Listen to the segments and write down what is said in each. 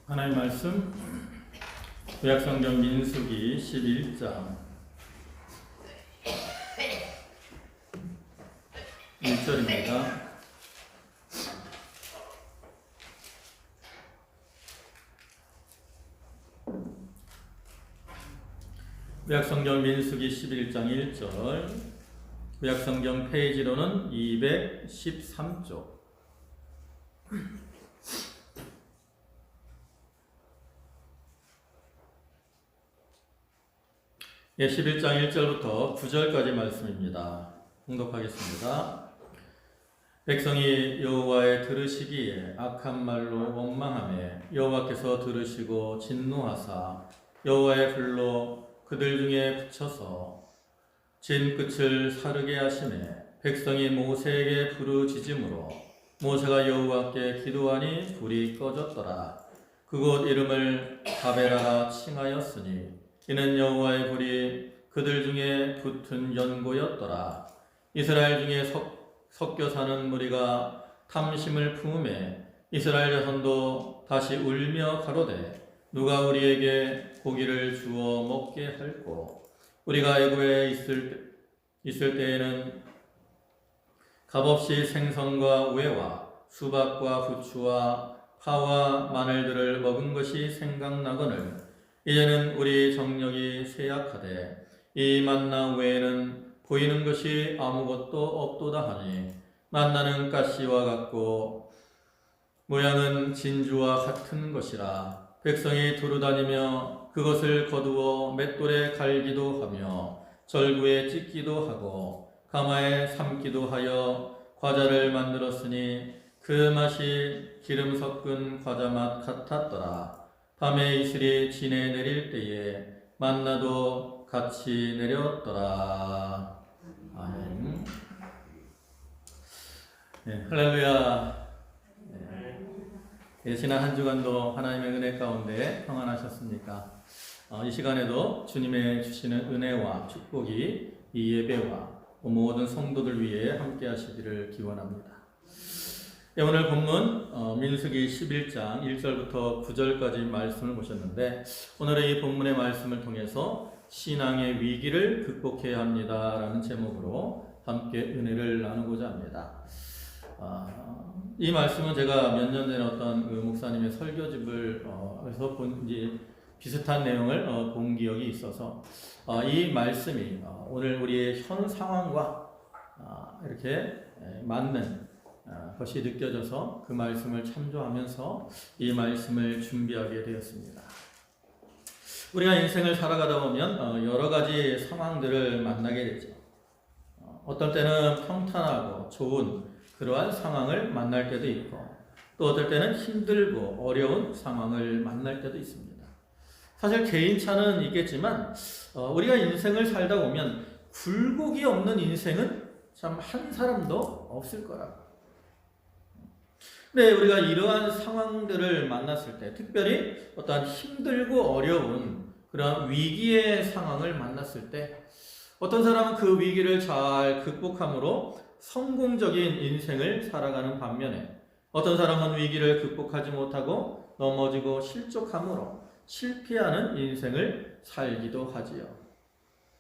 하나님의 말씀 구약성경 민수기 11장 1절입니다. 구약성경 민수기 11장 1절, 구약성경 페이지로는 213쪽. 예, 11장 1절부터 9절까지 말씀입니다. 봉독하겠습니다. 백성이 여호와의 들으시기에 악한 말로 원망하며 여호와께서 들으시고 진노하사 여호와의 불로 그들 중에 붙여서 진 끝을 사르게 하시매 백성이 모세에게 부르짖음으로 모세가 여호와께 기도하니 불이 꺼졌더라. 그곳 이름을 다베라라 칭하였으니 이는 여호와의 불이 그들 중에 붙은 연고였더라. 이스라엘 중에 섞여 사는 무리가 탐심을 품음에 이스라엘 자손도 다시 울며 가로되 누가 우리에게 고기를 주어 먹게 할꼬. 우리가 애굽에 있을 때에는 값없이 생선과 우회와 수박과 부추와 파와 마늘들을 먹은 것이 생각나거늘 이제는 우리 정력이 쇠약하되 이 만나 외에는 보이는 것이 아무것도 없도다 하니 만나는 가시와 같고 모양은 진주와 같은 것이라. 백성이 두루다니며 그것을 거두어 맷돌에 갈기도 하며 절구에 찢기도 하고 가마에 삶기도 하여 과자를 만들었으니 그 맛이 기름 섞은 과자 맛 같았더라. 밤에 이슬이 진에 내릴 때에 만나도 같이 내렸더라. 아멘. 네, 할렐루야. 네, 지난 한 주간도 하나님의 은혜 가운데 평안하셨습니까? 이 시간에도 주님의 주시는 은혜와 축복이 이 예배와 모든 성도들 위해 함께 하시기를 기원합니다. 네, 오늘 본문 민수기 11장 1절부터 9절까지 말씀을 보셨는데 오늘의 이 본문의 말씀을 통해서 신앙의 위기를 극복해야 합니다라는 제목으로 함께 은혜를 나누고자 합니다. 이 말씀은 제가 몇 년 전에 어떤 그 목사님의 설교집을 해서 본 비슷한 내용을 본 기억이 있어서 이 말씀이 오늘 우리의 현 상황과 이렇게 맞는 것이 느껴져서 그 말씀을 참조하면서 이 말씀을 준비하게 되었습니다. 우리가 인생을 살아가다 보면 여러 가지 상황들을 만나게 되죠. 어떨 때는 평탄하고 좋은 그러한 상황을 만날 때도 있고 또 어떨 때는 힘들고 어려운 상황을 만날 때도 있습니다. 사실 개인차는 있겠지만 우리가 인생을 살다 보면 굴곡이 없는 인생은 참 한 사람도 없을 거라고. 네, 우리가 이러한 상황들을 만났을 때, 특별히 어떠한 힘들고 어려운 그런 위기의 상황을 만났을 때, 어떤 사람은 그 위기를 잘 극복함으로 성공적인 인생을 살아가는 반면에, 어떤 사람은 위기를 극복하지 못하고 넘어지고 실족함으로 실패하는 인생을 살기도 하지요.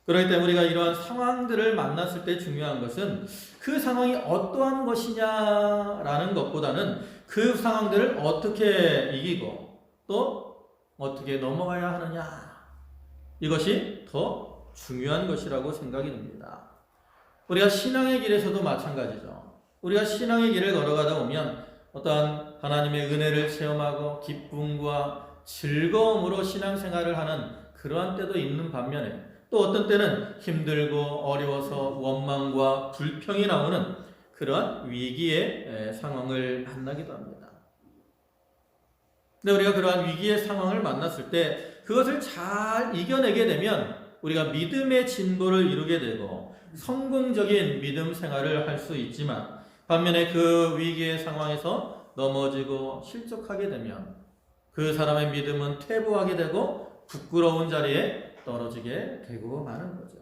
그렇기 때문에 우리가 이러한 상황들을 만났을 때 중요한 것은 그 상황이 어떠한 것이냐라는 것보다는 그 상황들을 어떻게 이기고 또 어떻게 넘어가야 하느냐, 이것이 더 중요한 것이라고 생각이 듭니다. 우리가 신앙의 길에서도 마찬가지죠. 우리가 신앙의 길을 걸어가다 보면 어떠한 하나님의 은혜를 체험하고 기쁨과 즐거움으로 신앙생활을 하는 그러한 때도 있는 반면에 또 어떤 때는 힘들고 어려워서 원망과 불평이 나오는 그러한 위기의 상황을 만나기도 합니다. 근데 우리가 그러한 위기의 상황을 만났을 때 그것을 잘 이겨내게 되면 우리가 믿음의 진보를 이루게 되고 성공적인 믿음 생활을 할 수 있지만 반면에 그 위기의 상황에서 넘어지고 실족하게 되면 그 사람의 믿음은 퇴보하게 되고 부끄러운 자리에 떨어지게 되고 마는 거죠.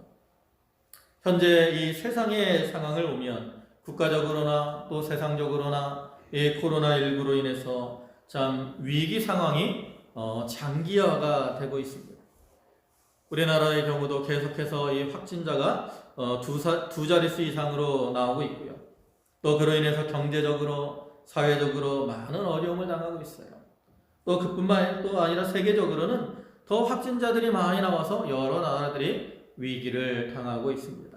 현재 이 세상의 상황을 보면 국가적으로나 또 세상적으로나 이 코로나19로 인해서 참 위기 상황이 장기화가 되고 있습니다. 우리나라의 경우도 계속해서 이 확진자가 두 자릿수 이상으로 나오고 있고요. 또 그로 인해서 경제적으로, 사회적으로 많은 어려움을 당하고 있어요. 또 그뿐만 또 아니라 세계적으로는 더 확진자들이 많이 나와서 여러 나라들이 위기를 당하고 있습니다.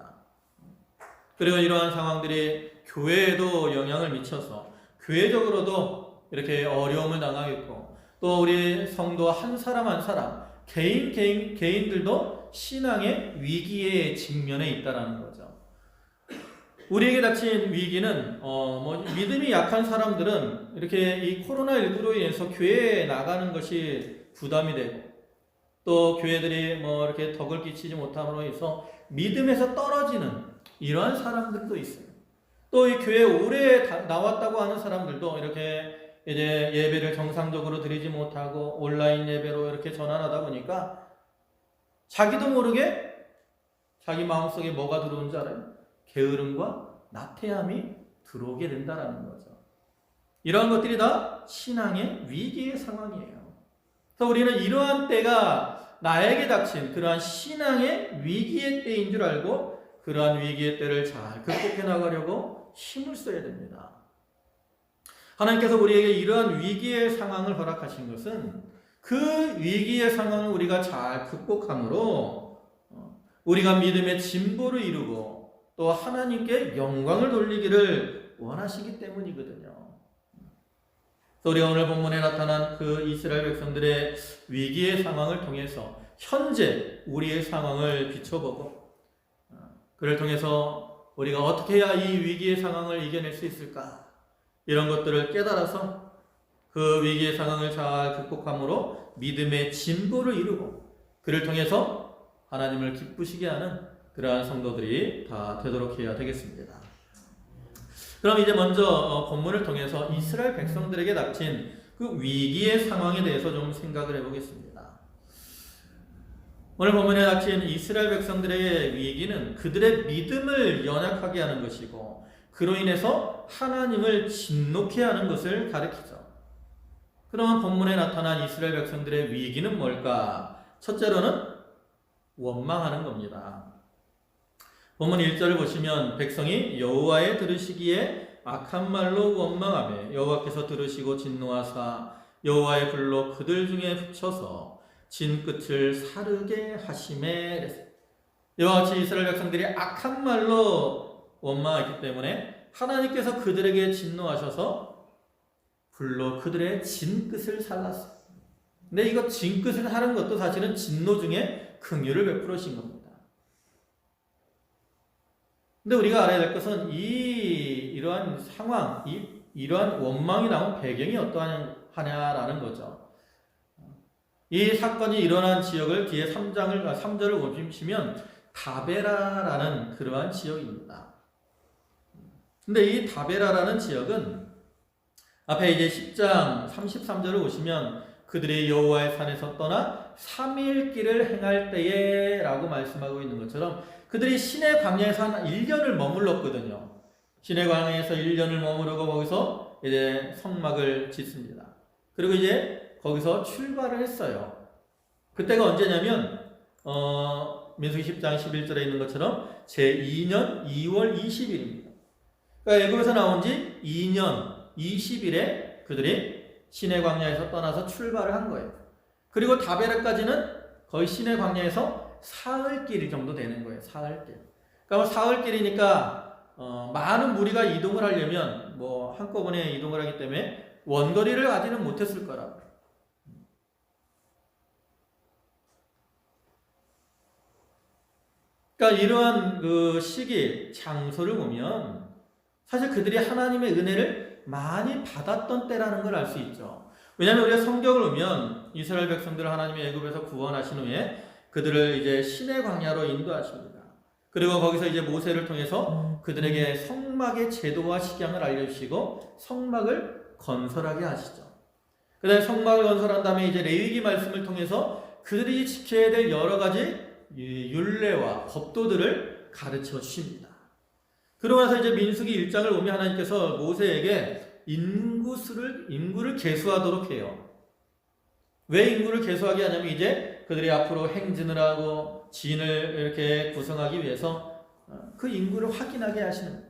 그리고 이러한 상황들이 교회에도 영향을 미쳐서 교회적으로도 이렇게 어려움을 당하겠고, 또 우리 성도 한 사람 한 사람 개인들도 신앙의 위기에 직면해 있다라는 거죠. 우리에게 닥친 위기는 믿음이 약한 사람들은 이렇게 이 코로나19로 인해서 교회에 나가는 것이 부담이 되고, 또 교회들이 이렇게 덕을 끼치지 못함으로 해서 믿음에서 떨어지는 이러한 사람들도 있어요. 또 이 교회에 오래 나왔다고 하는 사람들도 이렇게 이제 예배를 정상적으로 드리지 못하고 온라인 예배로 이렇게 전환하다 보니까 자기도 모르게 자기 마음속에 뭐가 들어온 줄 알아요? 게으름과 나태함이 들어오게 된다라는 거죠. 이러한 것들이 다 신앙의 위기의 상황이에요. 그래서 우리는 이러한 때가 나에게 닥친 그러한 신앙의 위기의 때인 줄 알고 그러한 위기의 때를 잘 극복해 나가려고 힘을 써야 됩니다. 하나님께서 우리에게 이러한 위기의 상황을 허락하신 것은 그 위기의 상황을 우리가 잘 극복함으로 우리가 믿음의 진보를 이루고 또 하나님께 영광을 돌리기를 원하시기 때문이거든요. 우리가 오늘 본문에 나타난 그 이스라엘 백성들의 위기의 상황을 통해서 현재 우리의 상황을 비춰보고 그를 통해서 우리가 어떻게 해야 이 위기의 상황을 이겨낼 수 있을까? 이런 것들을 깨달아서 그 위기의 상황을 잘 극복함으로 믿음의 진보를 이루고 그를 통해서 하나님을 기쁘시게 하는 그러한 성도들이 다 되도록 해야 되겠습니다. 그럼 이제 먼저 본문을 통해서 이스라엘 백성들에게 닥친 그 위기의 상황에 대해서 좀 생각을 해보겠습니다. 오늘 본문에 닥친 이스라엘 백성들의 위기는 그들의 믿음을 연약하게 하는 것이고 그로 인해서 하나님을 진노케 하는 것을 가리키죠. 그러면 본문에 나타난 이스라엘 백성들의 위기는 뭘까? 첫째로는 원망하는 겁니다. 본문 1절을 보시면 백성이 여호와의 들으시기에 악한 말로 원망하며 여호와께서 들으시고 진노하사 여호와의 불로 그들 중에 붙여서 진 끝을 사르게 하시매. 이와 같이 이스라엘 백성들이 악한 말로 원망했기 때문에 하나님께서 그들에게 진노하셔서 불로 그들의 진 끝을 살랐어요. 근데 이거 진 끝을 하는 것도 사실은 진노 중에 긍휼을 베풀으신 겁니다. 근데 우리가 알아야 될 것은 이러한 상황, 이러한 원망이 나온 배경이 어떠하냐라는 거죠. 이 사건이 일어난 지역을 뒤에 3절을 보시면 다베라라는 그러한 지역입니다. 근데 이 다베라라는 지역은 앞에 이제 10장 33절을 보시면 그들이 여호와의 산에서 떠나 3일 길을 행할 때에 라고 말씀하고 있는 것처럼 그들이 시내 광야에서 한 1년을 머물렀거든요. 시내 광야에서 1년을 머무르고 거기서 이제 성막을 짓습니다. 그리고 이제 거기서 출발을 했어요. 그때가 언제냐면 민수기 10장 11절에 있는 것처럼 제2년 2월 20일입니다. 그러니까 애굽에서 나온 지 2년 20일에 그들이 시내 광야에서 떠나서 출발을 한 거예요. 그리고 다베라까지는 거의 시내 광야에서 사흘길 정도 되는 거예요. 사흘길. 그러니까 사흘길이니까 많은 무리가 이동을 하려면 한꺼번에 이동을 하기 때문에 원거리를 가지는 못했을 거라고. 그러니까 이러한 그 시기, 장소를 보면 사실 그들이 하나님의 은혜를 많이 받았던 때라는 걸 알 수 있죠. 왜냐하면 우리가 성경을 보면 이스라엘 백성들을 하나님의 애굽에서 구원하신 후에 그들을 이제 시내 광야로 인도하십니다. 그리고 거기서 이제 모세를 통해서 그들에게 성막의 제도와 식양을 알려주시고 성막을 건설하게 하시죠. 그 다음에 성막을 건설한 다음에 이제 레위기 말씀을 통해서 그들이 지켜야 될 여러 가지 율례와 법도들을 가르쳐 주십니다. 그러고 나서 이제 민수기 1장을 보면 하나님께서 모세에게 인구를 계수하도록 해요. 왜 인구를 계속하게 하냐면 이제 그들이 앞으로 행진을 하고 진을 이렇게 구성하기 위해서 그 인구를 확인하게 하시는 거예요.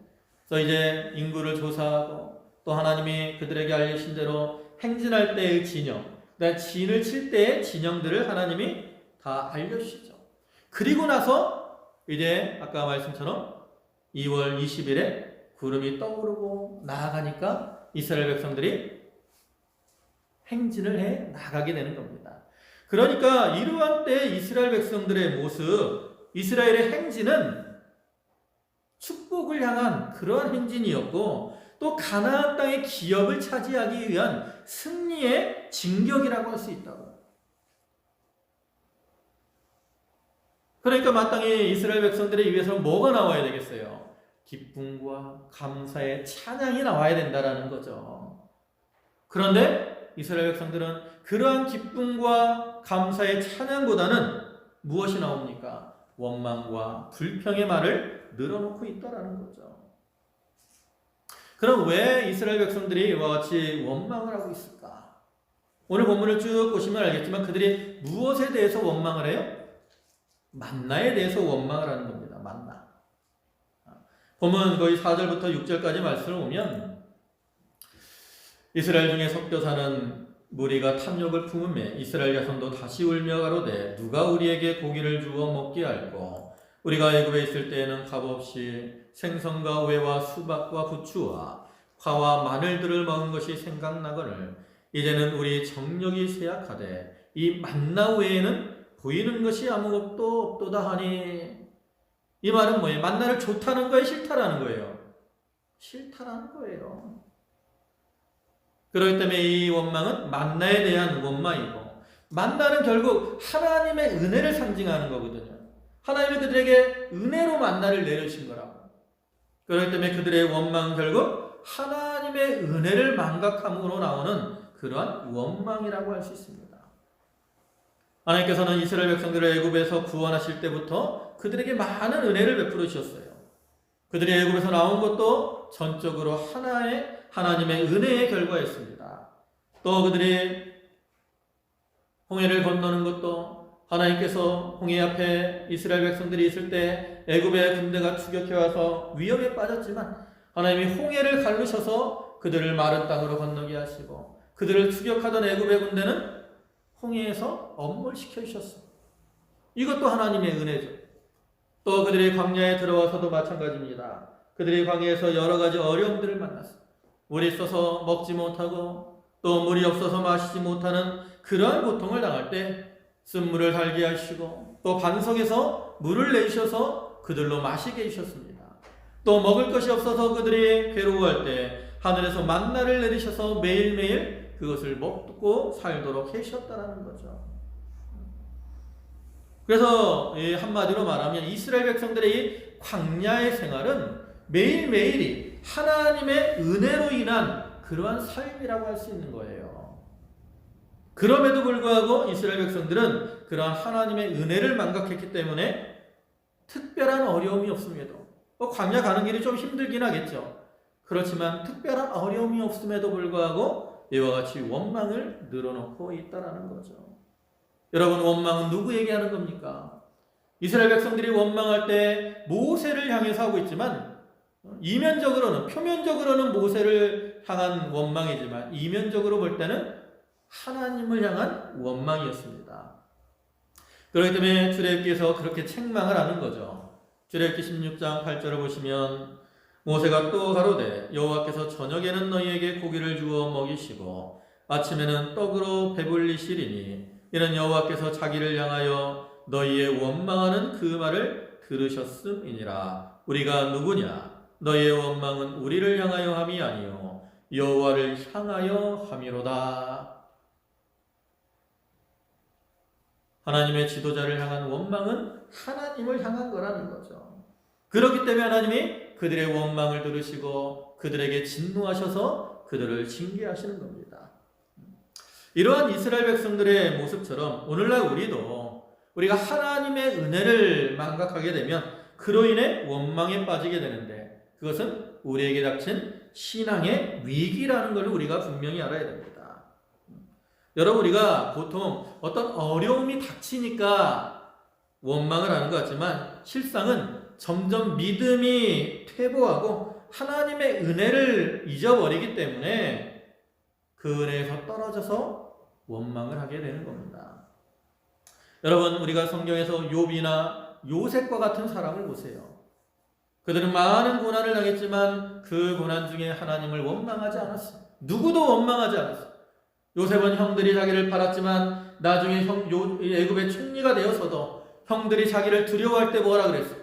그래서 이제 인구를 조사하고 또 하나님이 그들에게 알려신 대로 행진할 때의 진영, 그다음에 진을 칠 때의 진영들을 하나님이 다 알려주시죠. 그리고 나서 이제 아까 말씀처럼 2월 20일에 구름이 떠오르고 나아가니까 이스라엘 백성들이 행진을 해 나가게 되는 겁니다. 그러니까 이러한 때 이스라엘 백성들의 모습, 이스라엘의 행진은 축복을 향한 그러한 행진이었고 또 가나안 땅의 기업을 차지하기 위한 승리의 진격이라고 할 수 있다고. 그러니까 마땅히 이스라엘 백성들의 입에서 뭐가 나와야 되겠어요? 기쁨과 감사의 찬양이 나와야 된다라는 거죠. 그런데 이스라엘 백성들은 그러한 기쁨과 감사의 찬양보다는 무엇이 나옵니까? 원망과 불평의 말을 늘어놓고 있다라는 거죠. 그럼 왜 이스라엘 백성들이 이와 같이 원망을 하고 있을까? 오늘 본문을 쭉 보시면 알겠지만 그들이 무엇에 대해서 원망을 해요? 만나에 대해서 원망을 하는 겁니다. 만나. 보면 거의 4절부터 6절까지 말씀을 보면 이스라엘 중에 섞여 사는 무리가 탐욕을 품음에 이스라엘 자손도 다시 울며 가로되 누가 우리에게 고기를 주어 먹게 할꼬 우리가 애굽에 있을 때에는 값없이 생선과 우회와 수박과 부추와 파와 마늘들을 먹은 것이 생각나거늘 이제는 우리 정력이 쇠약하되 이 만나 외에는 보이는 것이 아무것도 없도다 하니 이 말은 뭐예요? 만나를 좋다는 거예요? 싫다라는 거예요? 싫다라는 거예요. 그렇기 때문에 이 원망은 만나에 대한 원망이고 만나는 결국 하나님의 은혜를 상징하는 거거든요. 하나님이 그들에게 은혜로 만나를 내려주신 거라고. 그렇기 때문에 그들의 원망은 결국 하나님의 은혜를 망각함으로 나오는 그러한 원망이라고 할 수 있습니다. 하나님께서는 이스라엘 백성들을 애굽에서 구원하실 때부터 그들에게 많은 은혜를 베풀어 주셨어요. 그들이 애굽에서 나온 것도 전적으로 하나님의 은혜의 결과였습니다. 또 그들이 홍해를 건너는 것도 하나님께서 홍해 앞에 이스라엘 백성들이 있을 때 애굽의 군대가 추격해 와서 위험에 빠졌지만 하나님이 홍해를 가르셔서 그들을 마른 땅으로 건너게 하시고 그들을 추격하던 애굽의 군대는 홍해에서 엄몰시켜 주셨어요. 이것도 하나님의 은혜죠. 또 그들이 광야에 들어와서도 마찬가지입니다. 그들이 광야에서 여러 가지 어려움들을 만났어요. 물이 있어서 먹지 못하고 또 물이 없어서 마시지 못하는 그러한 고통을 당할 때 쓴물을 달게 하시고 또 반석에서 물을 내주셔서 그들로 마시게 해주셨습니다. 또 먹을 것이 없어서 그들이 괴로워할 때 하늘에서 만나를 내리셔서 매일매일 그것을 먹고 살도록 해주셨다는 거죠. 그래서 한마디로 말하면 이스라엘 백성들의 이 광야의 생활은 매일매일이 하나님의 은혜로 인한 그러한 삶이라고 할 수 있는 거예요. 그럼에도 불구하고 이스라엘 백성들은 그러한 하나님의 은혜를 망각했기 때문에 특별한 어려움이 없음에도 광야 가는 길이 좀 힘들긴 하겠죠. 그렇지만 특별한 어려움이 없음에도 불구하고 이와 같이 원망을 늘어놓고 있다는 거죠. 여러분, 원망은 누구에게 하는 겁니까? 이스라엘 백성들이 원망할 때 모세를 향해서 하고 있지만 이면적으로는 표면적으로는 모세를 향한 원망이지만 이면적으로 볼 때는 하나님을 향한 원망이었습니다. 그렇기 때문에 출애굽기에서 그렇게 책망을 하는 거죠. 출애굽기 16장 8절을 보시면 모세가 또 가로되 여호와께서 저녁에는 너희에게 고기를 주어 먹이시고 아침에는 떡으로 배불리시리니 이는 여호와께서 자기를 향하여 너희의 원망하는 그 말을 들으셨음이니라. 우리가 누구냐? 너희의 원망은 우리를 향하여 함이 아니요 여호와를 향하여 함이로다. 하나님의 지도자를 향한 원망은 하나님을 향한 거라는 거죠. 그렇기 때문에 하나님이 그들의 원망을 들으시고 그들에게 진노하셔서 그들을 징계하시는 겁니다. 이러한 이스라엘 백성들의 모습처럼 오늘날 우리가 하나님의 은혜를 망각하게 되면 그로 인해 원망에 빠지게 되는데 그것은 우리에게 닥친 신앙의 위기라는 걸 우리가 분명히 알아야 됩니다. 여러분, 우리가 보통 어떤 어려움이 닥치니까 원망을 하는 것 같지만 실상은 점점 믿음이 퇴보하고 하나님의 은혜를 잊어버리기 때문에 그 은혜에서 떨어져서 원망을 하게 되는 겁니다. 여러분, 우리가 성경에서 욥이나 요셉과 같은 사람을 보세요. 그들은 많은 고난을 당했지만 그 고난 중에 하나님을 원망하지 않았어요. 누구도 원망하지 않았어요. 요셉은 형들이 자기를 팔았지만 나중에 애굽의 총리가 되어서도 형들이 자기를 두려워할 때 뭐라 그랬어요?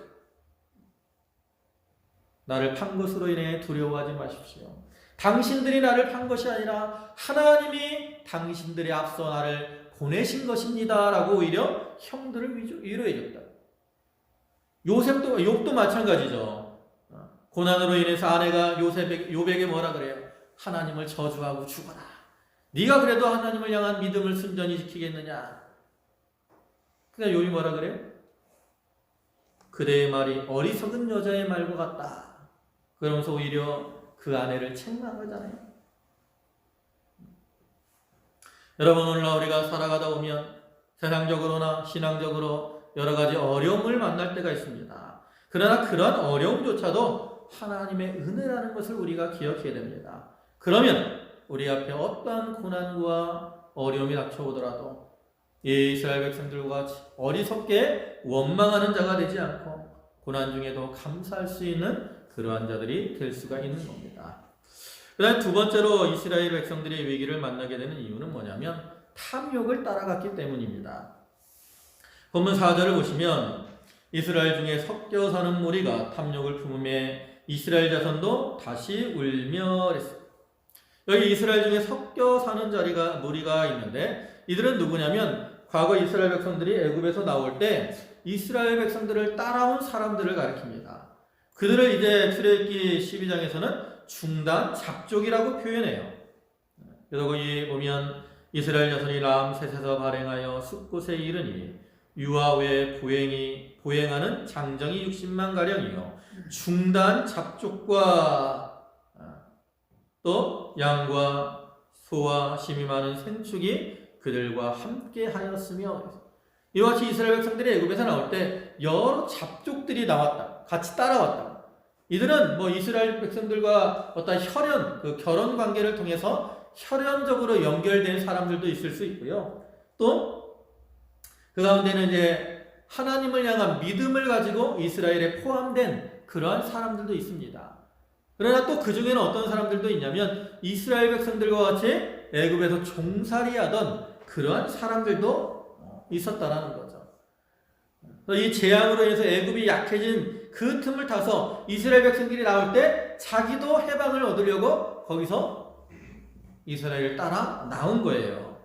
나를 판 것으로 인해 두려워하지 마십시오. 당신들이 나를 판 것이 아니라 하나님이 당신들의 앞서 나를 보내신 것입니다. 라고 오히려 형들을 위로해줬다. 욥도 마찬가지죠. 고난으로 인해서 아내가 욥에게 뭐라 그래요? 하나님을 저주하고 죽어라. 네가 그래도 하나님을 향한 믿음을 순전히 지키겠느냐? 그러니까 욥이 뭐라 그래요? 그대의 말이 어리석은 여자의 말과 같다. 그러면서 오히려 그 아내를 책망하잖아요. 여러분, 오늘날 우리가 살아가다 보면 세상적으로나 신앙적으로 여러 가지 어려움을 만날 때가 있습니다. 그러나 그런 어려움조차도 하나님의 은혜라는 것을 우리가 기억해야 됩니다. 그러면 우리 앞에 어떠한 고난과 어려움이 닥쳐오더라도 이 이스라엘 백성들과 같이 어리석게 원망하는 자가 되지 않고 고난 중에도 감사할 수 있는 그러한 자들이 될 수가 있는 겁니다. 그 다음 두 번째로 이스라엘 백성들이 위기를 만나게 되는 이유는 뭐냐면 탐욕을 따라갔기 때문입니다. 본문 4절을 보시면 이스라엘 중에 섞여 사는 무리가 탐욕을 품음에 이스라엘 자손도 다시 울며 그랬어요. 여기 이스라엘 중에 섞여 사는 무리가 있는데 이들은 누구냐면 과거 이스라엘 백성들이 애굽에서 나올 때 이스라엘 백성들을 따라온 사람들을 가리킵니다. 그들을 이제 출애굽기 12장에서는 중단 잡족이라고 표현해요. 그래서 거기 보면 이스라엘 자손이 람셋에서 발행하여 숫곳에 이르니 유아 외에 보행하는 장정이 60만 가량이요 중단 잡족과 또 양과 소와 심이 많은 생축이 그들과 함께 하였으며 이와 같이 이스라엘 백성들이 애굽에서 나올 때 여러 잡족들이 나왔다. 같이 따라왔다. 이들은 이스라엘 백성들과 어떤 결혼 관계를 통해서 혈연적으로 연결된 사람들도 있을 수 있고요. 또 그 가운데는 이제 하나님을 향한 믿음을 가지고 이스라엘에 포함된 그러한 사람들도 있습니다. 그러나 또 그 중에는 어떤 사람들도 있냐면 이스라엘 백성들과 같이 애굽에서 종살이하던 그러한 사람들도 있었다라는 거죠. 이 재앙으로 인해서 애굽이 약해진 그 틈을 타서 이스라엘 백성들이 나올 때 자기도 해방을 얻으려고 거기서 이스라엘을 따라 나온 거예요.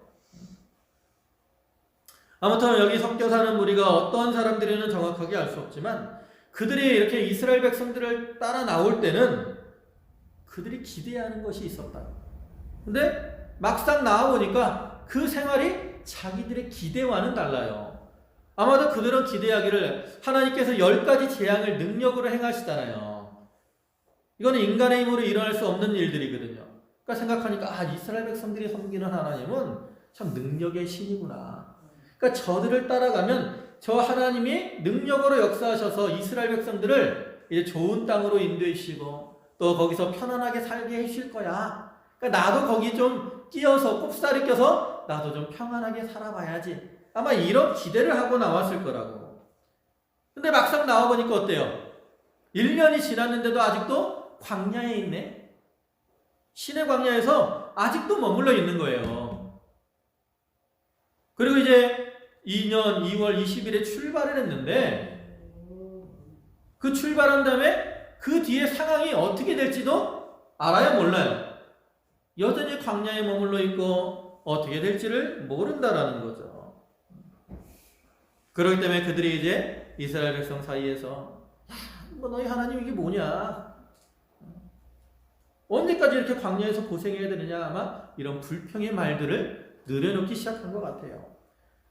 아무튼 여기 섞여 사는 무리가 어떤 사람들인지는 정확하게 알 수 없지만 그들이 이렇게 이스라엘 백성들을 따라 나올 때는 그들이 기대하는 것이 있었다. 근데 막상 나와보니까 그 생활이 자기들의 기대와는 달라요. 아마도 그들은 기대하기를 하나님께서 10가지 재앙을 능력으로 행하시잖아요. 이거는 인간의 힘으로 일어날 수 없는 일들이거든요. 그러니까 생각하니까 이스라엘 백성들이 섬기는 하나님은 참 능력의 신이구나. 그러니까 저들을 따라가면 저 하나님이 능력으로 역사하셔서 이스라엘 백성들을 이제 좋은 땅으로 인도해주시고 또 거기서 편안하게 살게 해주실 거야. 그러니까 나도 거기 좀 끼어서 꼽사리 껴서 나도 좀 평안하게 살아봐야지. 아마 이런 기대를 하고 나왔을 거라고. 근데 막상 나와보니까 어때요? 1년이 지났는데도 아직도 광야에 있네. 신의 광야에서 아직도 머물러 있는 거예요. 그리고 이제 2년 2월 20일에 출발을 했는데 그 출발한 다음에 그 뒤에 상황이 어떻게 될지도 알아요, 몰라요? 여전히 광야에 머물러 있고 어떻게 될지를 모른다라는 거죠. 그렇기 때문에 그들이 이제 이스라엘 백성 사이에서 너희 하나님 이게 뭐냐? 언제까지 이렇게 광야에서 고생해야 되느냐? 아마 이런 불평의 말들을 늘어놓기 시작한 것 같아요.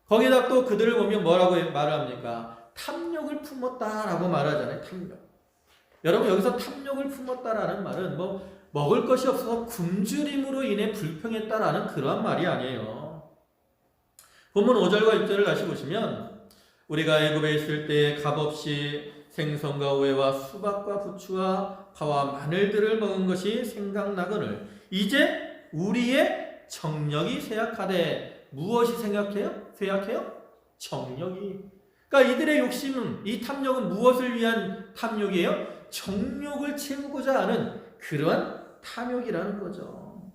거기다 또 그들을 보면 뭐라고 말을 합니까? 탐욕을 품었다라고 말하잖아요. 탐욕. 여러분 여기서 탐욕을 품었다라는 말은 먹을 것이 없어서 굶주림으로 인해 불평했다라는 그러한 말이 아니에요. 본문 5절과 6절을 다시 보시면 우리가 애굽에 있을 때 값없이 생선과 오해와 수박과 부추와 파와 마늘들을 먹은 것이 생각나거늘 이제 우리의 정력이 쇠약하되 무엇이 쇠약해요? 정력이. 그러니까 이들의 욕심은, 이 탐욕은 무엇을 위한 탐욕이에요? 정욕을 채우고자 하는 그러한 탐욕이라는 거죠.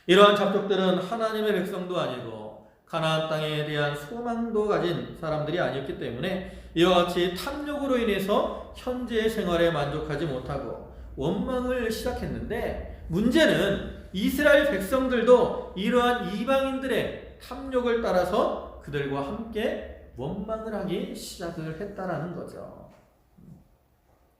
이러한 잡족들은 하나님의 백성도 아니고 가나안 땅에 대한 소망도 가진 사람들이 아니었기 때문에 이와 같이 탐욕으로 인해서 현재의 생활에 만족하지 못하고 원망을 시작했는데, 문제는 이스라엘 백성들도 이러한 이방인들의 탐욕을 따라서 그들과 함께 원망을 하기 시작을 했다라는 거죠.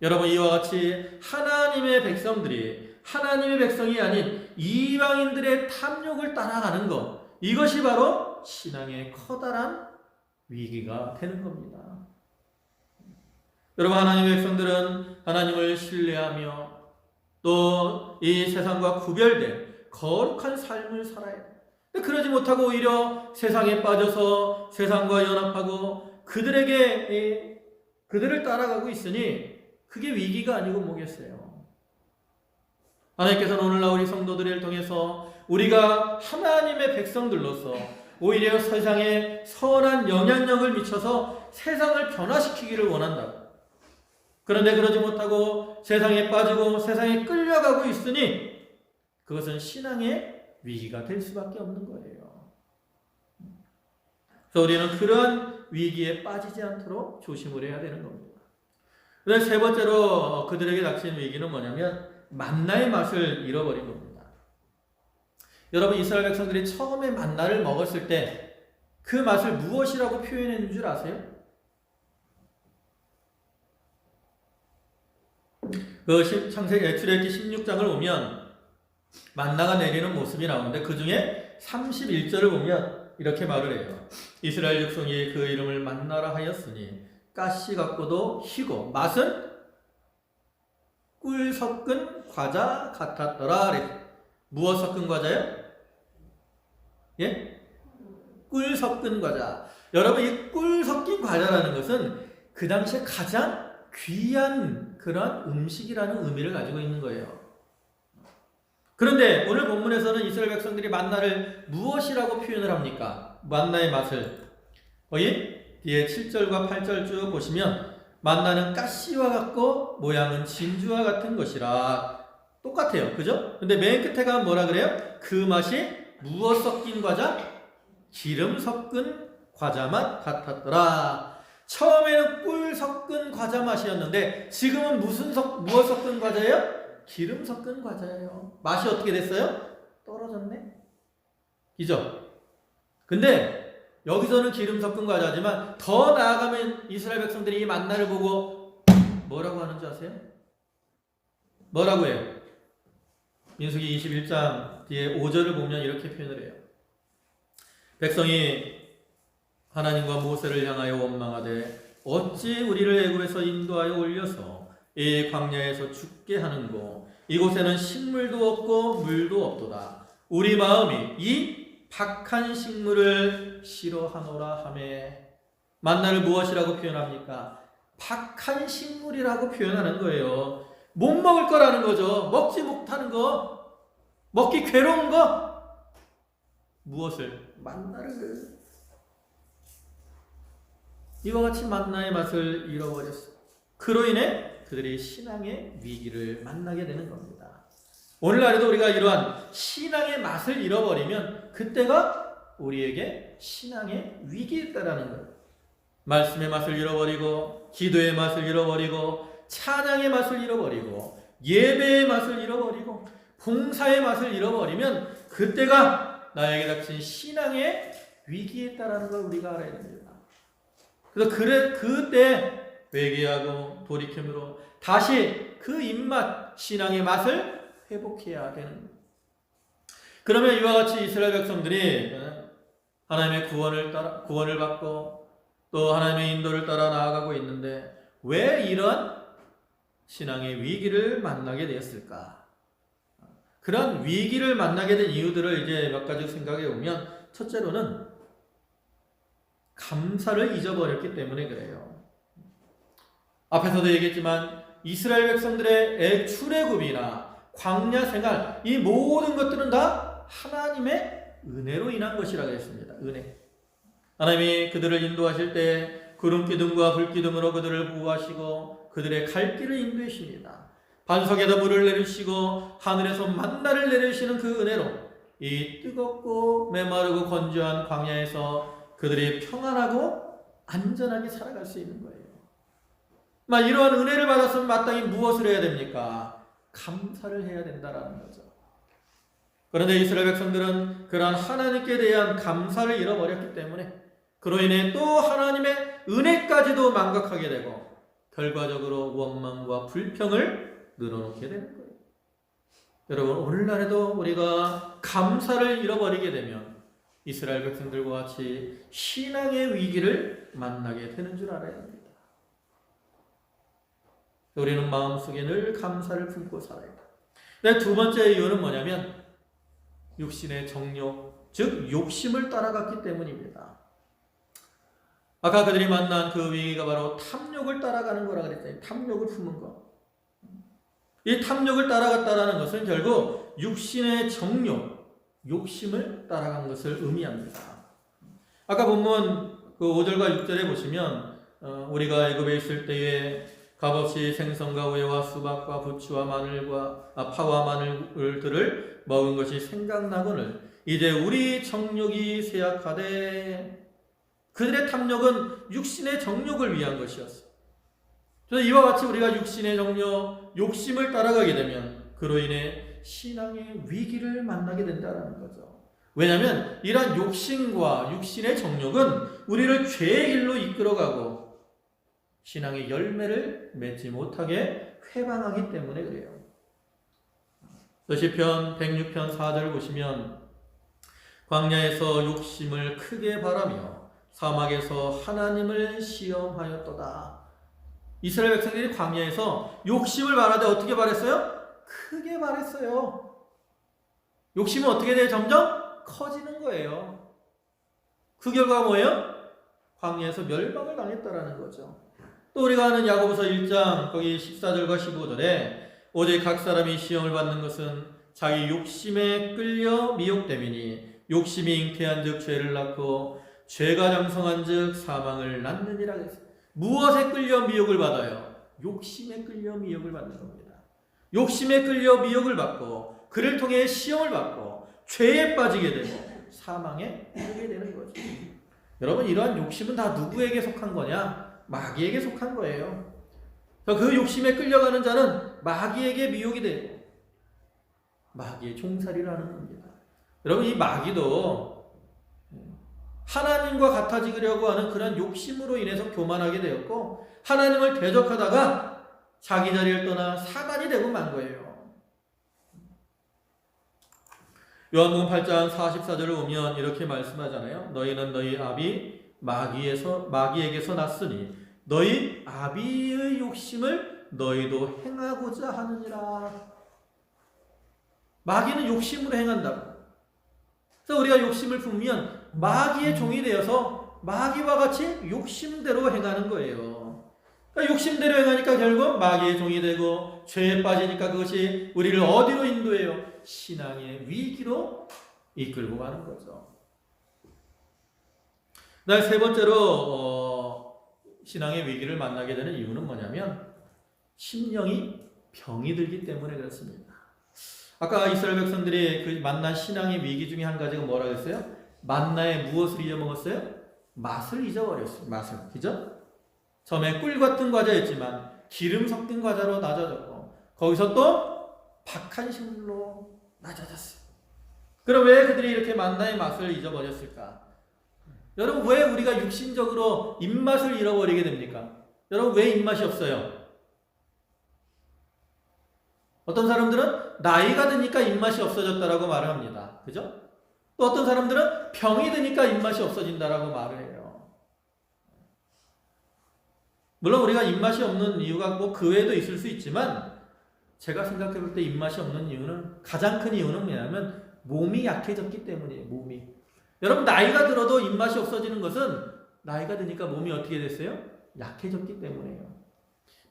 여러분, 이와 같이 하나님의 백성들이 하나님의 백성이 아닌 이방인들의 탐욕을 따라가는 것, 이것이 바로 신앙의 커다란 위기가 되는 겁니다. 여러분, 하나님의 백성들은 하나님을 신뢰하며 또 이 세상과 구별된 거룩한 삶을 살아야 돼요. 그러지 못하고 오히려 세상에 빠져서 세상과 연합하고 그들을 따라가고 있으니 그게 위기가 아니고 뭐겠어요. 하나님께서는 오늘날 우리 성도들을 통해서 우리가 하나님의 백성들로서 오히려 세상에 선한 영향력을 미쳐서 세상을 변화시키기를 원한다고. 그런데 그러지 못하고 세상에 빠지고 세상에 끌려가고 있으니 그것은 신앙의 위기가 될 수밖에 없는 거예요. 그래서 우리는 그러한 위기에 빠지지 않도록 조심을 해야 되는 겁니다. 그래서 세 번째로 그들에게 닥친 위기는 뭐냐면 만나의 맛을 잃어버린 겁니다. 여러분, 이스라엘 백성들이 처음에 만나를 먹었을 때 그 맛을 무엇이라고 표현했는 줄 아세요? 그 출애굽기 16장을 보면 만나가 내리는 모습이 나오는데 그 중에 31절을 보면 이렇게 말을 해요. 이스라엘 백성이 그 이름을 만나라 하였으니 가시 같고도 희고 맛은 꿀 섞은 과자 같았더라. 무엇 섞은 과자요? 예? 꿀 섞은 과자. 여러분, 이 꿀 섞인 과자라는 것은 그 당시에 가장 귀한 그런 음식이라는 의미를 가지고 있는 거예요. 그런데 오늘 본문에서는 이스라엘 백성들이 만나를 무엇이라고 표현을 합니까? 만나의 맛을. 거기 뒤에 7절과 8절 쭉 보시면 만나는 가시와 같고 모양은 진주와 같은 것이라. 똑같아요. 그죠? 근데 맨 끝에 가면 뭐라 그래요? 그 맛이 무엇 섞인 과자? 기름 섞은 과자 맛 같았더라. 처음에는 꿀 섞은 과자 맛이었는데 지금은 무엇 섞은 과자예요? 기름 섞은 과자예요. 맛이 어떻게 됐어요? 떨어졌네. 그죠? 근데 여기서는 기름 섞은 과자지만 더 나아가면 이스라엘 백성들이 이 만나를 보고 뭐라고 하는지 아세요? 뭐라고 해요? 민수기 21장 뒤에 5절을 보면 이렇게 표현을 해요. 백성이 하나님과 모세를 향하여 원망하되 어찌 우리를 애굽에서 인도하여 올려서 이 광야에서 죽게 하는고 이곳에는 식물도 없고 물도 없도다. 우리 마음이 이 박한 식물을 싫어하노라 하매. 만나를 무엇이라고 표현합니까? 박한 식물이라고 표현하는 거예요. 못 먹을 거라는 거죠. 먹지 못하는 거, 먹기 괴로운 거. 무엇을? 만나를. 이와 같이 만나의 맛을 잃어버렸어. 그로 인해 그들이 신앙의 위기를 만나게 되는 겁니다. 오늘날에도 우리가 이러한 신앙의 맛을 잃어버리면 그때가 우리에게 신앙의 위기였다라는 거예요. 말씀의 맛을 잃어버리고 기도의 맛을 잃어버리고 찬양의 맛을 잃어버리고 예배의 맛을 잃어버리고 봉사의 맛을 잃어버리면 그때가 나에게 닥친 신앙의 위기였다라는 걸 우리가 알아야 됩니다. 그래서 그때 회개하고 돌이킴으로 다시 그 입맛, 신앙의 맛을 회복해야 되는 거예요. 그러면 이와 같이 이스라엘 백성들이 하나님의 구원을 받고 또 하나님의 인도를 따라 나아가고 있는데 왜 이런 신앙의 위기를 만나게 되었을까? 그런 위기를 만나게 된 이유들을 이제 몇 가지 생각해 보면, 첫째로는 감사를 잊어버렸기 때문에 그래요. 앞에서도 얘기했지만 이스라엘 백성들의 출애굽이나 광야 생활, 이 모든 것들은 다 하나님의 은혜로 인한 것이라고 했습니다. 은혜. 하나님이 그들을 인도하실 때 구름기둥과 불기둥으로 그들을 보호하시고 그들의 갈 길을 인도하십니다. 반석에다 물을 내리시고 하늘에서 만나를 내리시는 그 은혜로 이 뜨겁고 메마르고 건조한 광야에서 그들이 평안하고 안전하게 살아갈 수 있는 거예요. 이러한 은혜를 받았으면 마땅히 무엇을 해야 됩니까? 감사를 해야 된다라는 거죠. 그런데 이스라엘 백성들은 그러한 하나님께 대한 감사를 잃어버렸기 때문에 그로 인해 또 하나님의 은혜까지도 망각하게 되고 결과적으로 원망과 불평을 늘어놓게 되는 거예요. 여러분, 오늘날에도 우리가 감사를 잃어버리게 되면 이스라엘 백성들과 같이 신앙의 위기를 만나게 되는 줄 알아야 합니다. 우리는 마음속에 늘 감사를 품고 살아야 합니다. 두 번째 이유는 뭐냐면 육신의 정욕, 즉 욕심을 따라갔기 때문입니다. 아까 그들이 만난 그 위기가 바로 탐욕을 따라가는 거라 그랬잖아요. 탐욕을 품은 것. 이 탐욕을 따라갔다라는 것은 결국 육신의 정욕, 욕심을 따라간 것을 의미합니다. 아까 본문 그 5절과 6절에 보시면 우리가 애굽에 있을 때에 값없이 생선과 우회와 수박과 부추와 마늘과 파와 마늘들을 먹은 것이 생각나거늘 이제 우리 정욕이 쇠약하되. 그들의 탐욕은 육신의 정욕을 위한 것이었어요. 그래서 이와 같이 우리가 육신의 정욕, 욕심을 따라가게 되면 그로 인해 신앙의 위기를 만나게 된다는 거죠. 왜냐하면 이러한 욕심과 육신의 정욕은 우리를 죄의 길로 이끌어가고 신앙의 열매를 맺지 못하게 회방하기 때문에 그래요. 시편 106편 4절 보시면 광야에서 욕심을 크게 바라며 사막에서 하나님을 시험하였도다. 이스라엘 백성들이 광야에서 욕심을 바라되 어떻게 바랬어요? 크게 바랬어요. 욕심은 어떻게 돼요? 점점 커지는 거예요. 그 결과가 뭐예요? 광야에서 멸망을 당했다라는 거죠. 또 우리가 아는 야고보서 1장 거기 14절과 15절에 오직 각 사람이 시험을 받는 것은 자기 욕심에 끌려 미혹됨이니 욕심이 잉태한 즉 죄를 낳고 죄가 장성한 즉 사망을 낳느니라 했어요. 무엇에 끌려 미혹을 받아요? 욕심에 끌려 미혹을 받는 겁니다. 욕심에 끌려 미혹을 받고 그를 통해 시험을 받고 죄에 빠지게 되고 사망에 이르게 되는 거죠. 여러분, 이러한 욕심은 다 누구에게 속한 거냐? 마귀에게 속한 거예요. 그 욕심에 끌려가는 자는 마귀에게 미혹이 되고 마귀의 종살이를 하는 겁니다. 여러분, 이 마귀도 하나님과 같아지려고 하는 그런 욕심으로 인해서 교만하게 되었고 하나님을 대적하다가 자기 자리를 떠나 사단이 되고 만 거예요. 요한복음 8장 44절을 보면 이렇게 말씀하잖아요. 너희는 너희 아비 마귀에게서 났으니 너희 아비의 욕심을 너희도 행하고자 하느니라. 마귀는 욕심으로 행한다고. 그래서 우리가 욕심을 품으면 마귀의 종이 되어서 마귀와 같이 욕심대로 행하는 거예요. 그러니까 욕심대로 행하니까 결국 마귀의 종이 되고 죄에 빠지니까 그것이 우리를 어디로 인도해요? 신앙의 위기로 이끌고 가는 거죠. 세 번째로 신앙의 위기를 만나게 되는 이유는 뭐냐면 심령이 병이 들기 때문에 그렇습니다. 아까 이스라엘 백성들이 그 만난 신앙의 위기 중에 한 가지가 뭐라고 했어요? 만나에 무엇을 잊어먹었어요? 맛을 잊어버렸어요. 맛을. 그죠? 처음에 꿀 같은 과자였지만 기름 섞인 과자로 낮아졌고 거기서 또 박한 식물로 낮아졌어요. 그럼 왜 그들이 이렇게 만나의 맛을 잊어버렸을까? 여러분, 왜 우리가 육신적으로 입맛을 잃어버리게 됩니까? 여러분, 왜 입맛이 없어요? 어떤 사람들은 나이가 드니까 입맛이 없어졌다라고 말을 합니다. 그죠? 또 어떤 사람들은 병이 드니까 입맛이 없어진다라고 말을 해요. 물론 우리가 입맛이 없는 이유가 뭐 그 외에도 있을 수 있지만 제가 생각해 볼 때 입맛이 없는 이유는, 가장 큰 이유는 뭐냐면 몸이 약해졌기 때문이에요. 몸이. 여러분, 나이가 들어도 입맛이 없어지는 것은 나이가 드니까 몸이 어떻게 됐어요? 약해졌기 때문이에요.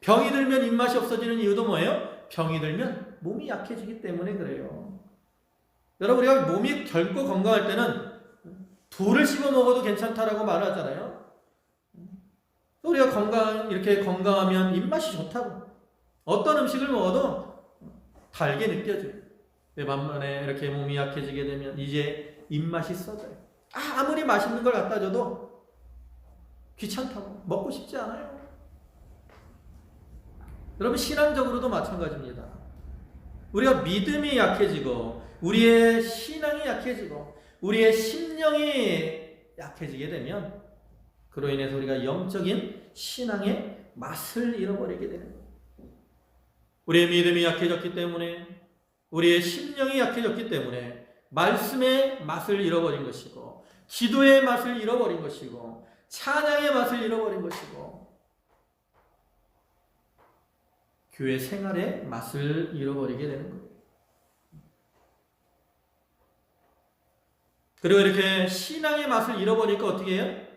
병이 들면 입맛이 없어지는 이유도 뭐예요? 병이 들면 몸이 약해지기 때문에 그래요. 여러분, 우리가 몸이 결코 건강할 때는 돌을 씹어 먹어도 괜찮다라고 말하잖아요. 우리가 이렇게 건강하면 입맛이 좋다고. 어떤 음식을 먹어도 달게 느껴져요. 반면에 이렇게 몸이 약해지게 되면 이제 입맛이 써져요. 아무리 맛있는 걸 갖다 줘도 귀찮다고, 먹고 싶지 않아요. 여러분, 신앙적으로도 마찬가지입니다. 우리가 믿음이 약해지고 우리의 신앙이 약해지고 우리의 심령이 약해지게 되면 그로 인해서 우리가 영적인 신앙의 맛을 잃어버리게 되는 거예요. 우리의 믿음이 약해졌기 때문에, 우리의 심령이 약해졌기 때문에 말씀의 맛을 잃어버린 것이고, 기도의 맛을 잃어버린 것이고, 찬양의 맛을 잃어버린 것이고, 교회 생활의 맛을 잃어버리게 되는 거예요. 그리고 이렇게 신앙의 맛을 잃어버리니까 어떻게 해요?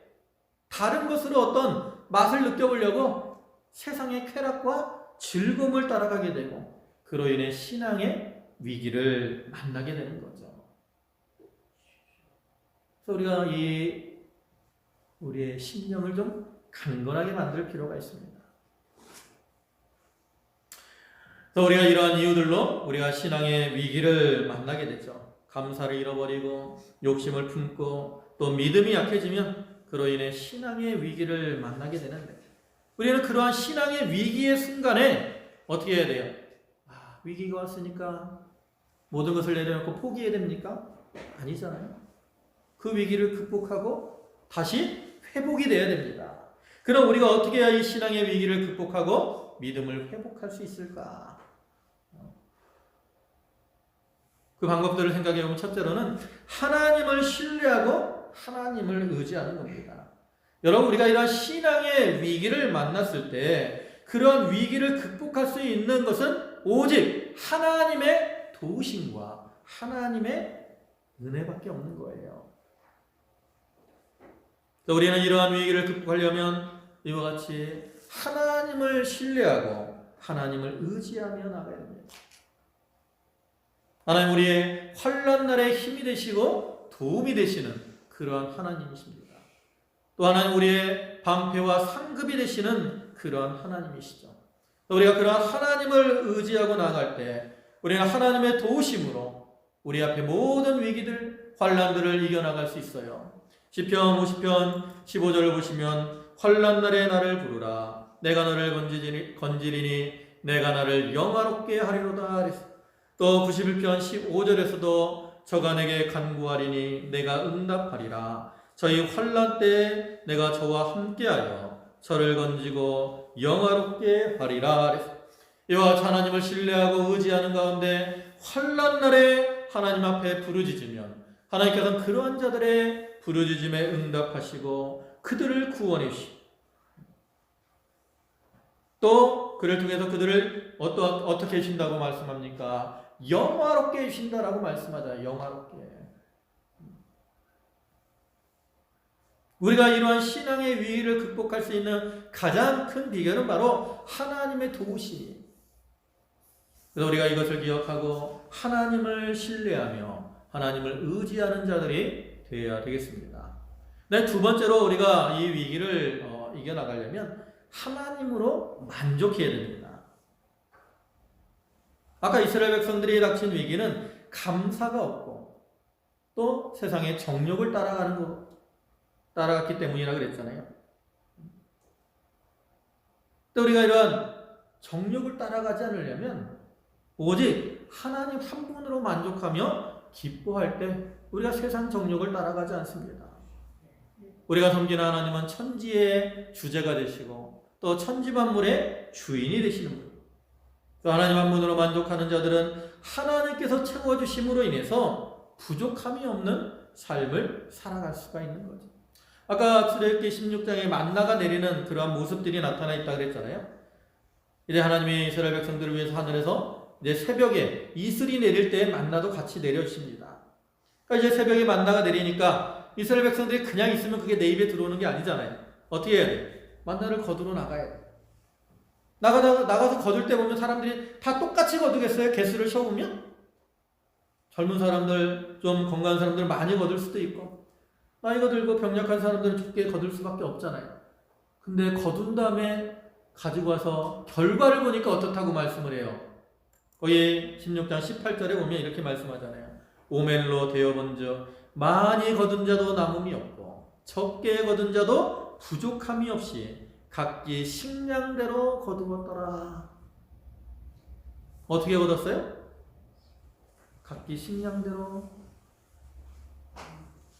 다른 것으로 어떤 맛을 느껴보려고 세상의 쾌락과 즐거움을 따라가게 되고, 그로 인해 신앙의 위기를 만나게 되는 거죠. 그래서 우리가 우리의 심령을 좀 강건하게 만들 필요가 있습니다. 그래서 우리가 이러한 이유들로 우리가 신앙의 위기를 만나게 되죠. 감사를 잃어버리고 욕심을 품고 또 믿음이 약해지면 그로 인해 신앙의 위기를 만나게 되는데, 우리는 그러한 신앙의 위기의 순간에 어떻게 해야 돼요? 위기가 왔으니까 모든 것을 내려놓고 포기해야 됩니까? 아니잖아요. 그 위기를 극복하고 다시 회복이 돼야 됩니다. 그럼 우리가 어떻게 해야 이 신앙의 위기를 극복하고 믿음을 회복할 수 있을까? 그 방법들을 생각해 보면, 첫째로는 하나님을 신뢰하고 하나님을 의지하는 겁니다. 여러분, 우리가 이런 신앙의 위기를 만났을 때 그런 위기를 극복할 수 있는 것은 오직 하나님의 도우심과 하나님의 은혜밖에 없는 거예요. 우리는 이러한 위기를 극복하려면 이와 같이 하나님을 신뢰하고 하나님을 의지하며 나가야 됩니다. 하나님, 우리의 환난 날에 힘이 되시고 도움이 되시는 그러한 하나님이십니다. 또 하나님, 우리의 방패와 상급이 되시는 그러한 하나님이시죠. 우리가 그러한 하나님을 의지하고 나갈 때 우리는 하나님의 도우심으로 우리 앞에 모든 위기들, 환난들을 이겨나갈 수 있어요. 시편 50편 15절을 보시면, 환난 날에 나를 부르라, 내가 너를 건지리니 내가 나를 영화롭게 하리로다. 또 91편 15절에서도 저가 내게 간구하리니 내가 응답하리라. 저희 환난 때에 내가 저와 함께하여 저를 건지고 영화롭게 하리라. 이와 같이 하나님을 신뢰하고 의지하는 가운데 환난 날에 하나님 앞에 부르짖으면 하나님께서는 그러한 자들의 부르짖음에 응답하시고 그들을 구원해 주시고, 또 그를 통해서 그들을 어떻게 해주신다고 말씀합니까? 영화롭게 해주신다라고 말씀하잖아요. 영화롭게. 우리가 이러한 신앙의 위기를 극복할 수 있는 가장 큰 비결은 바로 하나님의 도우심이에요. 그래서 우리가 이것을 기억하고 하나님을 신뢰하며 하나님을 의지하는 자들이 되어야 되겠습니다. 네, 두 번째로 우리가 이 위기를 이겨나가려면 하나님으로 만족해야 됩니다. 아까 이스라엘 백성들이 닥친 위기는 감사가 없고 또 세상의 정욕을 따라갔기 때문이라 그랬잖아요. 또 우리가 이런 정욕을 따라가지 않으려면 오직 하나님 한 분으로 만족하며 기뻐할 때 우리가 세상 정욕을 따라가지 않습니다. 우리가 섬기는 하나님은 천지의 주제가 되시고 또 천지만물의 주인이 되시는 분. 또 하나님 한 분으로 만족하는 자들은 하나님께서 채워주심으로 인해서 부족함이 없는 삶을 살아갈 수가 있는 거죠. 아까 출애굽기 16장에 만나가 내리는 그러한 모습들이 나타나 있다 그랬잖아요. 이제 하나님이 이스라엘 백성들을 위해서 하늘에서 이제 새벽에 이슬이 내릴 때 만나도 같이 내려주십니다. 그러니까 이제 새벽에 만나가 내리니까 이스라엘 백성들이 그냥 있으면 그게 내 입에 들어오는 게 아니잖아요. 어떻게 해야 돼? 만나를 거두러 나가야 돼. 나가서 거둘 때 보면 사람들이 다 똑같이 거두겠어요? 개수를 쉬어보면? 젊은 사람들, 좀 건강한 사람들 많이 거둘 수도 있고, 나이가 들고 병약한 사람들은 적게 거둘 수밖에 없잖아요. 근데 거둔 다음에 가지고 와서 결과를 보니까 어떻다고 말씀을 해요. 거기 16장 18절에 보면 이렇게 말씀하잖아요. 오멜로 되어본즉 많이 거둔 자도 남음이 없고 적게 거둔 자도 부족함이 없이 각기 식량대로 거두었더라. 어떻게 거뒀어요? 각기 식량대로,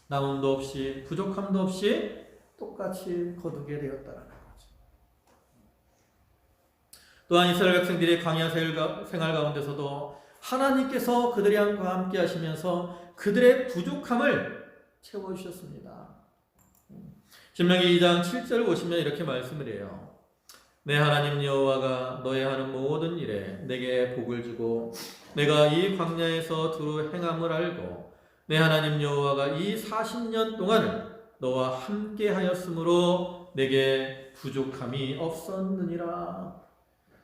남음도 없이 부족함도 없이 똑같이 거두게 되었다라는 거죠. 또한 이스라엘 백성들이 광야 생활 가운데서도 하나님께서 그들과 함께 하시면서 그들의 부족함을 채워주셨습니다. 신명기 2장 7절 보시면 이렇게 말씀을 해요. 내 하나님 여호와가 너의 하는 모든 일에 내게 복을 주고 내가 이 광야에서 두루 행함을 알고 내 하나님 여호와가 이 40년 동안을 너와 함께 하였으므로 내게 부족함이 없었느니라.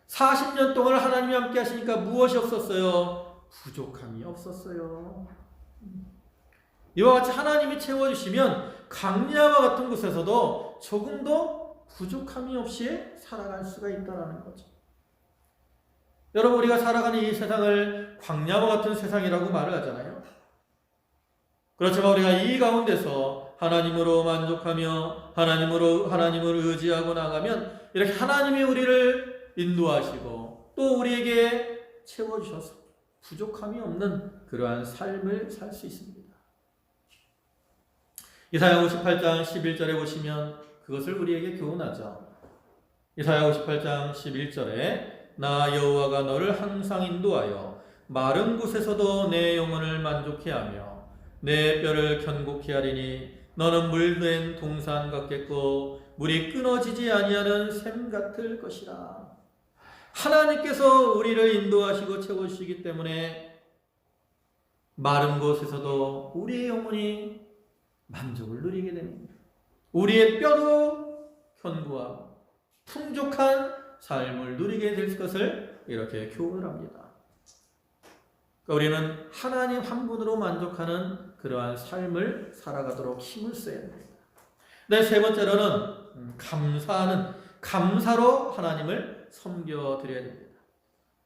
40년 동안 하나님이 함께 하시니까 무엇이 없었어요? 부족함이 없었어요. 이와 같이 하나님이 채워주시면 광야와 같은 곳에서도 조금도 부족함이 없이 살아갈 수가 있다는 거죠. 여러분, 우리가 살아가는 이 세상을 광야와 같은 세상이라고 말을 하잖아요. 그렇지만 우리가 이 가운데서 하나님으로 만족하며 하나님을 의지하고 나가면 이렇게 하나님이 우리를 인도하시고 또 우리에게 채워주셔서 부족함이 없는 그러한 삶을 살 수 있습니다. 이사야 58장 11절에 보시면 그것을 우리에게 교훈하죠. 이사야 58장 11절에 나 여호와가 너를 항상 인도하여 마른 곳에서도 내 영혼을 만족해 하며 내 뼈를 견고케 하리니 너는 물된 동산 같겠고 물이 끊어지지 아니하는 샘 같을 것이라. 하나님께서 우리를 인도하시고 채워주시기 때문에 마른 곳에서도 우리의 영혼이 만족을 누리게 됩니다. 우리의 뼈도 견고하고 풍족한 삶을 누리게 될 것을 이렇게 교훈을 합니다. 그러니까 우리는 하나님 한 분으로 만족하는 그러한 삶을 살아가도록 힘을 써야 됩니다. 네, 세 번째로는 감사로 하나님을 섬겨드려야 됩니다.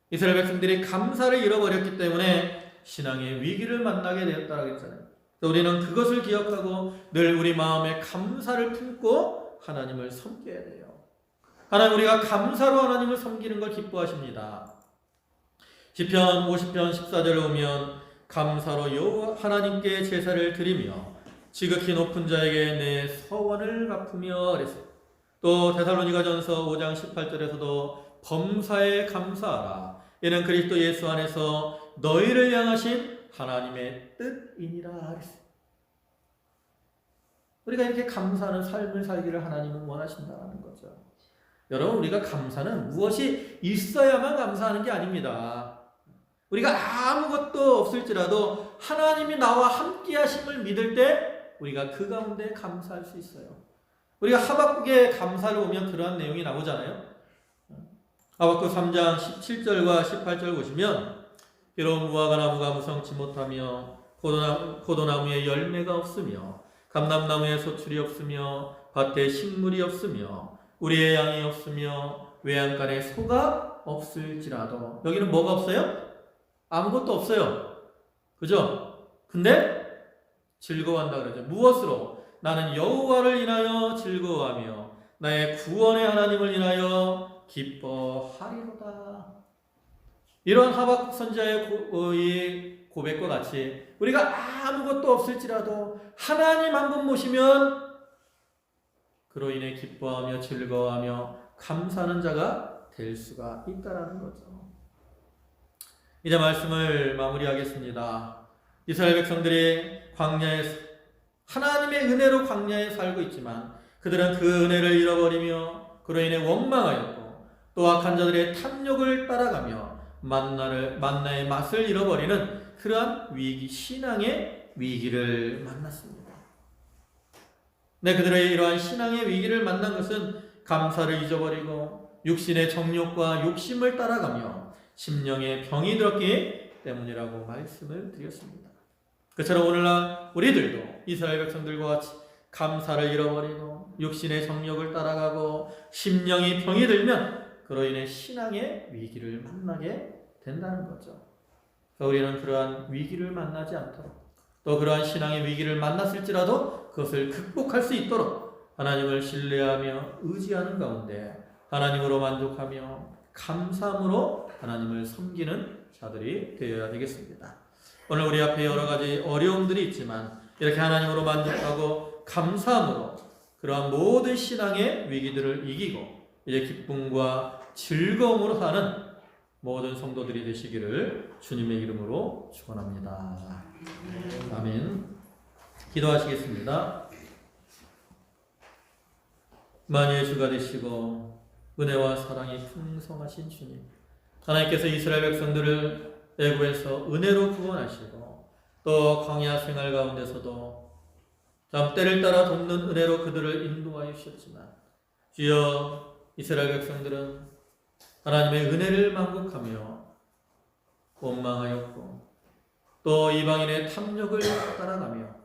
이스라엘 백성들이 감사를 잃어버렸기 때문에 신앙의 위기를 만나게 되었다고 했잖아요. 우리는 그것을 기억하고 늘 우리 마음에 감사를 품고 하나님을 섬겨야 돼요. 하나님, 우리가 감사로 하나님을 섬기는 걸 기뻐하십니다. 시편 50편 14절에 오면 감사로 여호와 하나님께 제사를 드리며 지극히 높은 자에게 내 서원을 갚으며 그랬어요. 또 데살로니가전서 5장 18절에서도 범사에 감사하라. 이는 그리스도 예수 안에서 너희를 향하신 하나님의 뜻이니라 그랬어요. 우리가 이렇게 감사하는 삶을 살기를 하나님은 원하신다는 거죠. 여러분, 우리가 감사는 무엇이 있어야만 감사하는 게 아닙니다. 우리가 아무것도 없을지라도 하나님이 나와 함께 하심을 믿을 때 우리가 그 가운데 감사할 수 있어요. 우리가 하박국의 감사를 보면 그러한 내용이 나오잖아요. 하박국 3장 17절과 18절 보시면 비록 무화과 나무가 무성치 못하며 포도나무에 열매가 없으며 감람나무에 소출이 없으며 밭에 식물이 없으며 우리의 양이 없으며 외양간에 소가 없을지라도, 여기는 뭐가 없어요? 아무것도 없어요. 그죠? 근데 즐거워한다 그러죠. 무엇으로? 나는 여호와를 인하여 즐거워하며 나의 구원의 하나님을 인하여 기뻐하리로다. 이런 하박국 선지자의 고백과 같이 우리가 아무것도 없을지라도 하나님 한 분 모시면 그로 인해 기뻐하며 즐거워하며 감사하는 자가 될 수가 있다라는 거죠. 이제 말씀을 마무리하겠습니다. 이스라엘 백성들이 광야에서 하나님의 은혜로 광야에 살고 있지만 그들은 그 은혜를 잃어버리며 그로 인해 원망하였고 또 악한 자들의 탐욕을 따라가며 만나의 맛을 잃어버리는 그러한 위기, 신앙의 위기를 만났습니다. 네, 그들의 이러한 신앙의 위기를 만난 것은 감사를 잊어버리고 육신의 정욕과 욕심을 따라가며 심령에 병이 들었기 때문이라고 말씀을 드렸습니다. 그처럼 오늘날 우리들도 이스라엘 백성들과 같이 감사를 잃어버리고 육신의 정욕을 따라가고 심령이 병이 들면 그로 인해 신앙의 위기를 만나게 된다는 거죠. 우리는 그러한 위기를 만나지 않도록, 또 그러한 신앙의 위기를 만났을지라도 그것을 극복할 수 있도록 하나님을 신뢰하며 의지하는 가운데 하나님으로 만족하며 감사함으로 하나님을 섬기는 자들이 되어야 되겠습니다. 오늘 우리 앞에 여러 가지 어려움들이 있지만 이렇게 하나님으로 만족하고 감사함으로 그러한 모든 신앙의 위기들을 이기고 이제 기쁨과 즐거움으로 사는 모든 성도들이 되시기를 주님의 이름으로 축원합니다. 아멘. 기도하시겠습니다. 만유의 주가 되시고 은혜와 사랑이 풍성하신 주님, 하나님께서 이스라엘 백성들을 애굽에서 은혜로 구원하시고 또 광야 생활 가운데서도 참 때를 따라 돕는 은혜로 그들을 인도하여 주셨지만 주여 이스라엘 백성들은 하나님의 은혜를 만국하며 원망하였고 또 이방인의 탐욕을 따라가며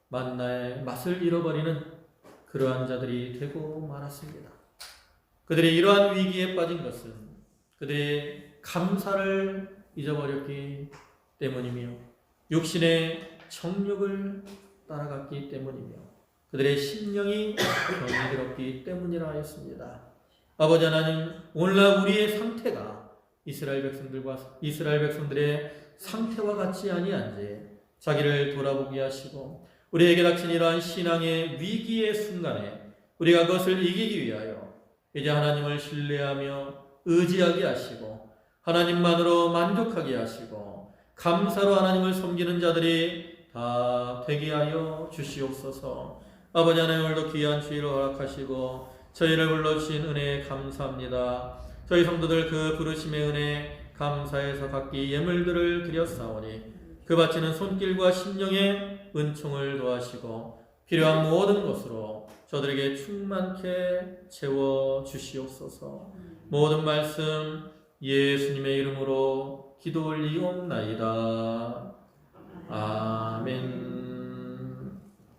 만나의 맛을 잃어버리는 그러한 자들이 되고 말았습니다. 그들이 이러한 위기에 빠진 것은 그들이 감사를 잊어버렸기 때문이며 육신의 정욕을 따라갔기 때문이며 그들의 심령이 병이 들었기 때문이라 하였습니다. 아버지 하나님, 오늘날 우리의 상태가 이스라엘 백성들의 상태와 같지 아니한지 자기를 돌아보게 하시고 우리에게 닥친 이러한 신앙의 위기의 순간에 우리가 그것을 이기기 위하여 이제 하나님을 신뢰하며 의지하게 하시고 하나님만으로 만족하게 하시고 감사로 하나님을 섬기는 자들이 다 되게 하여 주시옵소서. 아버지 하나님, 오늘도 귀한 주일을 허락하시고 저희를 불러주신 은혜에 감사합니다. 저희 성도들 그 부르심의 은혜 감사해서 각기 예물들을 드렸사오니 그 바치는 손길과 심령의 은총을 도하시고 필요한 모든 것으로 저들에게 충만케 채워 주시옵소서. 모든 말씀 예수님의 이름으로 기도 올리옵나이다. 아멘.